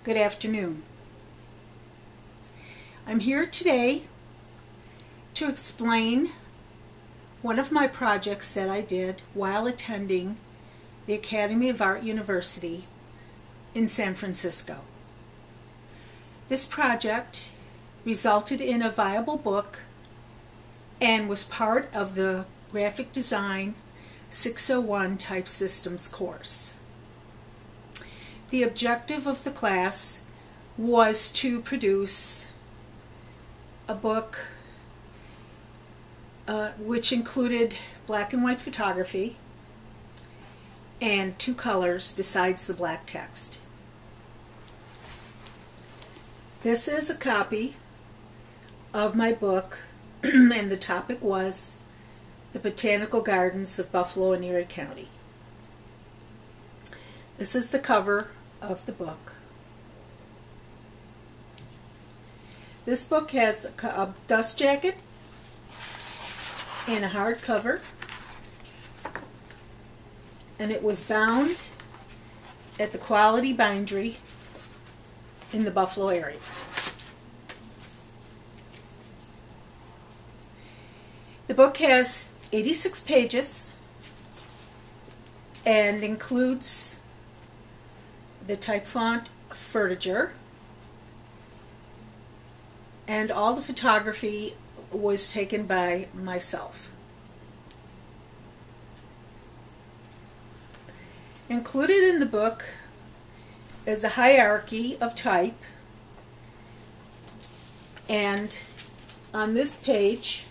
Good afternoon. I'm here today to explain one of my projects that I did while attending the Academy of Art University in San Francisco. This project resulted in a viable book and was part of the Graphic Design 601 Type Systems course. The objective of the class was to produce a book which included black and white photography and 2 colors besides the black text. This is a copy of my book and the topic was the Botanical Gardens of Buffalo and Erie County. This is the cover of the book. This book has a dust jacket and a hardcover, and it was bound at the Quality Bindery in the Buffalo area. The book has 86 pages and includes the type font Fertiger, and all the photography was taken by myself. Included in the book is a hierarchy of type, and on this page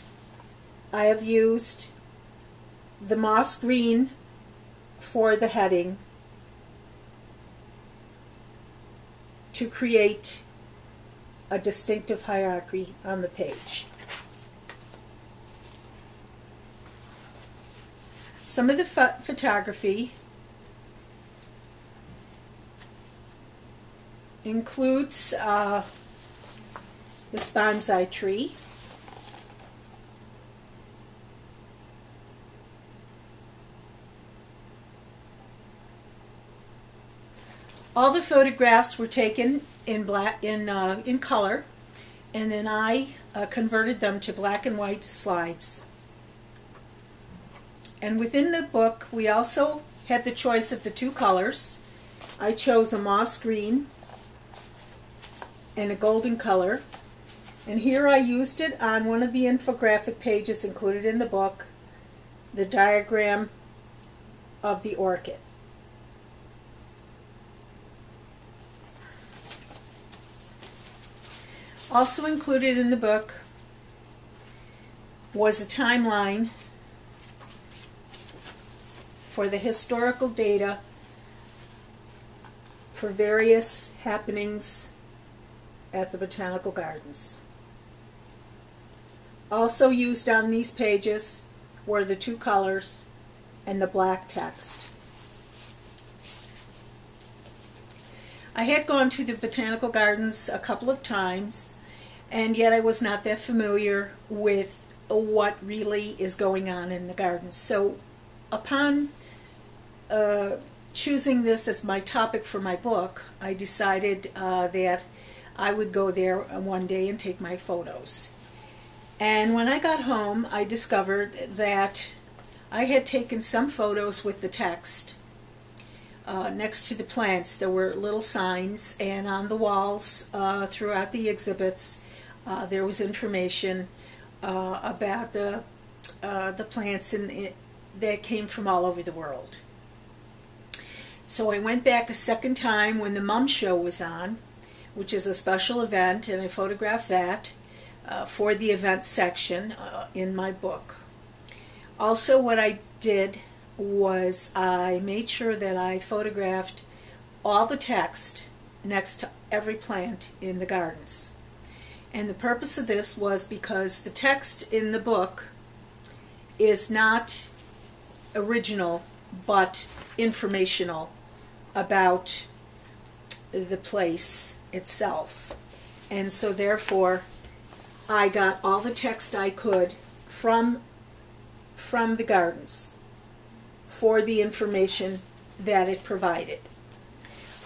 I have used the moss green for the heading to create a distinctive hierarchy on the page. Some of the photography includes this bonsai tree, all the photographs were taken in color, and then I converted them to black and white slides. And within the book we also had the choice of the 2 colors. I chose a moss green and a golden color, and here I used it on one of the infographic pages included in the book, the diagram of the orchid. Also included in the book was a timeline for the historical data for various happenings at the Botanical Gardens. Also used on these pages were the 2 colors and the black text. I had gone to the Botanical Gardens a couple of times, and yet I was not that familiar with what really is going on in the gardens. So upon choosing this as my topic for my book, I decided that I would go there one day and take my photos. And when I got home, I discovered that I had taken some photos with the text. Next to the plants there were little signs, and on the walls throughout the exhibits there was information about the plants that came from all over the world. So I went back a second time when the Mum Show was on, which is a special event, and I photographed that for the event section in my book. Also, what I did was I made sure that I photographed all the text next to every plant in the gardens. And the purpose of this was because the text in the book is not original but informational about the place itself. And so therefore I got all the text I could from the gardens for the information that it provided.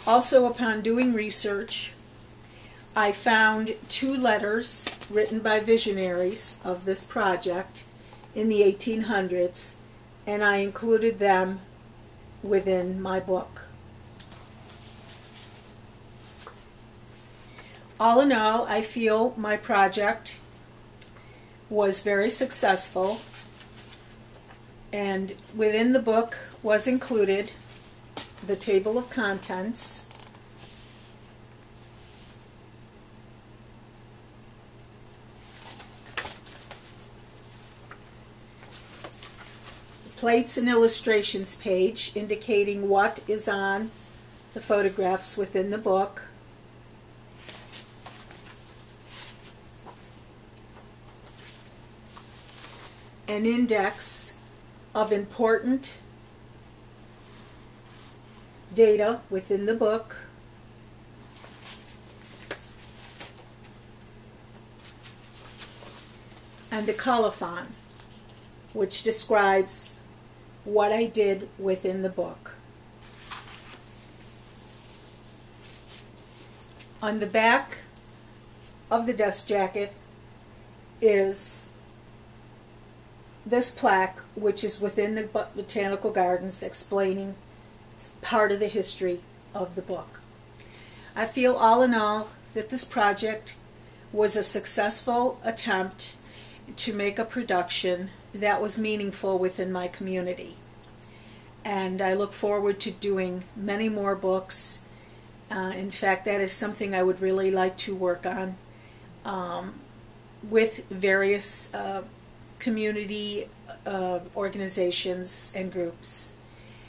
Also, upon doing research, I found 2 letters written by visionaries of this project in the 1800s, and I included them within my book. All in all, I feel my project was very successful, and within the book was included the table of contents, plates and illustrations page indicating what is on the photographs within the book, an index of important data within the book, and a colophon which describes what I did within the book. On the back of the dust jacket is this plaque, which is within the Botanical Gardens, explaining part of the history of the book. I feel all in all that this project was a successful attempt to make a production that was meaningful within my community. And I look forward to doing many more books. In fact, that is something I would really like to work on with various community organizations and groups,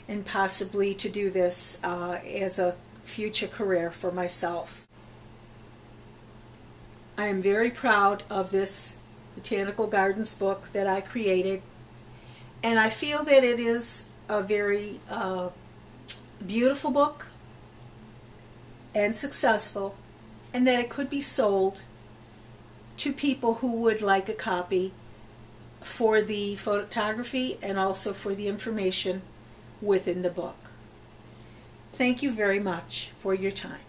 and possibly to do this as a future career for myself. I am very proud of this Botanical Gardens book that I created, and I feel that it is a very beautiful book and successful, and that it could be sold to people who would like a copy for the photography and also for the information within the book. Thank you very much for your time.